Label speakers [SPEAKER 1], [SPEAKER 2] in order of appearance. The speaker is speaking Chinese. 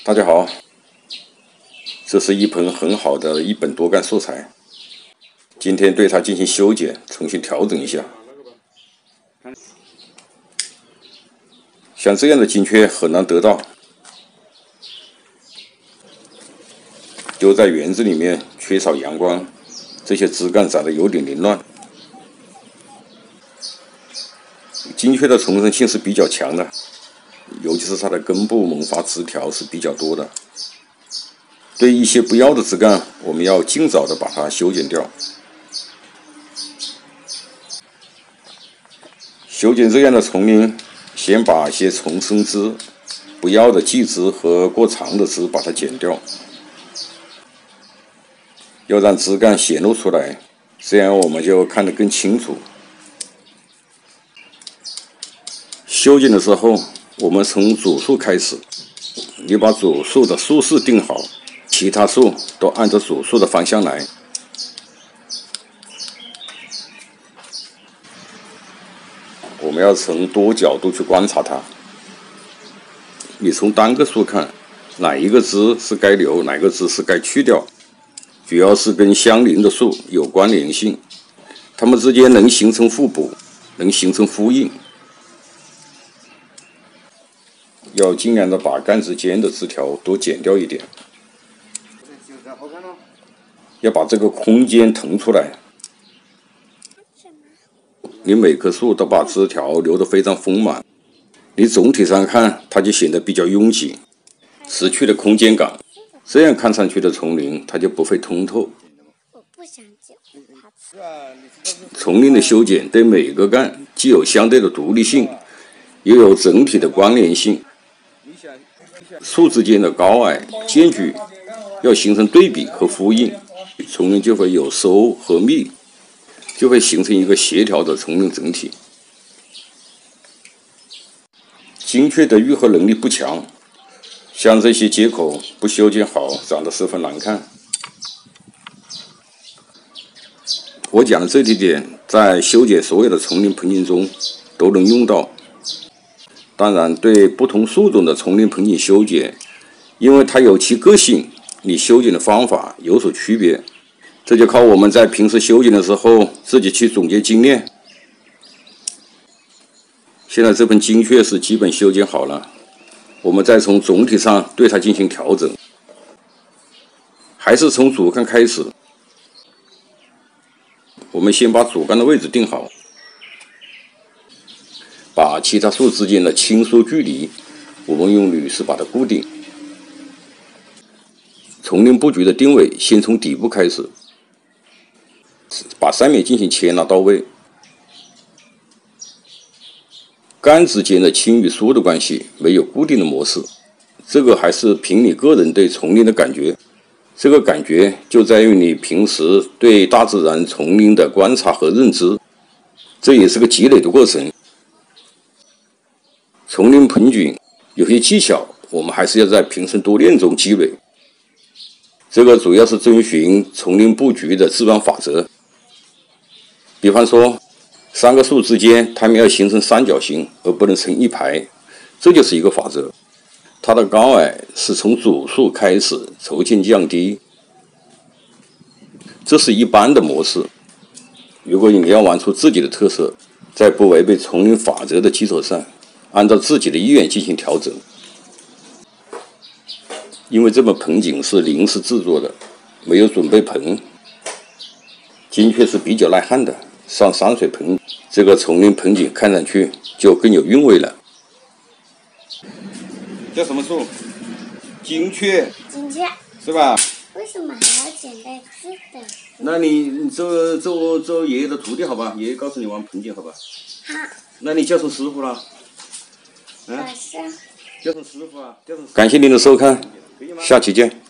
[SPEAKER 1] 大家好，这是一盆很好的一本多干素材，今天对它进行修剪，重新调整一下。像这样的金雀很难得到，丢在园子里面缺少阳光，这些枝干长得有点凌乱。金雀的重生性是比较强的，尤其是它的根部萌发枝条是比较多的。对一些不要的枝干，我们要尽早的把它修剪掉。修剪这样的丛林，先把一些重生枝、不要的细枝和过长的枝把它剪掉，要让枝干显露出来，这样我们就看得更清楚。修剪的时候，我们从主树开始，你把主树的树势定好，其他树都按照主树的方向来。我们要从多角度去观察它。你从单个树看，哪一个枝是该留，哪个枝是该去掉，主要是跟相邻的树有关联性，它们之间能形成互补，能形成呼应。要尽量的把干枝间的枝条多剪掉一点，要把这个空间腾出来。你每棵树都把枝条留得非常丰满，你总体上看它就显得比较拥挤，失去了空间感，这样看上去的丛林它就不会通透。丛林的修剪对每个干既有相对的独立性，又有整体的关联性。树之间的高矮间距要形成对比和呼应，丛林就会有收和密，就会形成一个协调的丛林整体。金雀的愈合能力不强，像这些接口不修剪好，长得十分难看。我讲的这几点，在修剪所有的丛林盆景中都能用到。当然，对不同树种的丛林盆景修剪，因为它有其个性，你修剪的方法有所区别，这就靠我们在平时修剪的时候自己去总结经验。现在这盆金雀是基本修剪好了，我们再从总体上对它进行调整，还是从主干开始。我们先把主干的位置定好，把其他树之间的亲疏距离，我们用铝丝把它固定。丛林布局的定位先从底部开始，把上面进行牵拉到位。干之间的亲与疏的关系没有固定的模式，这个还是凭你个人对丛林的感觉。这个感觉就在于你平时对大自然丛林的观察和认知，这也是个积累的过程。丛林盆景有些技巧，我们还是要在平时多练中积累。这个主要是遵循丛林布局的自然法则。比方说，三个树之间，它们要形成三角形，而不能成一排，这就是一个法则。它的高矮是从主树开始逐渐降低，这是一般的模式。如果你要玩出自己的特色，在不违背丛林法则的基础上，按照自己的意愿进行调整。因为这本盆景是临时制作的，没有准备盆，金雀是比较耐旱的，上山水盆，这个丛林盆景看上去就更有韵味了。叫什么树？金雀。
[SPEAKER 2] 金雀。
[SPEAKER 1] 是吧？
[SPEAKER 2] 为什么还要剪带刺的？
[SPEAKER 1] 那你做爷爷的徒弟好吧？爷爷告诉你玩盆景好吧？
[SPEAKER 2] 好。
[SPEAKER 1] 那你叫什么师傅了？
[SPEAKER 2] 老师。
[SPEAKER 1] 叫什么师傅啊？感谢您的收看，下期见。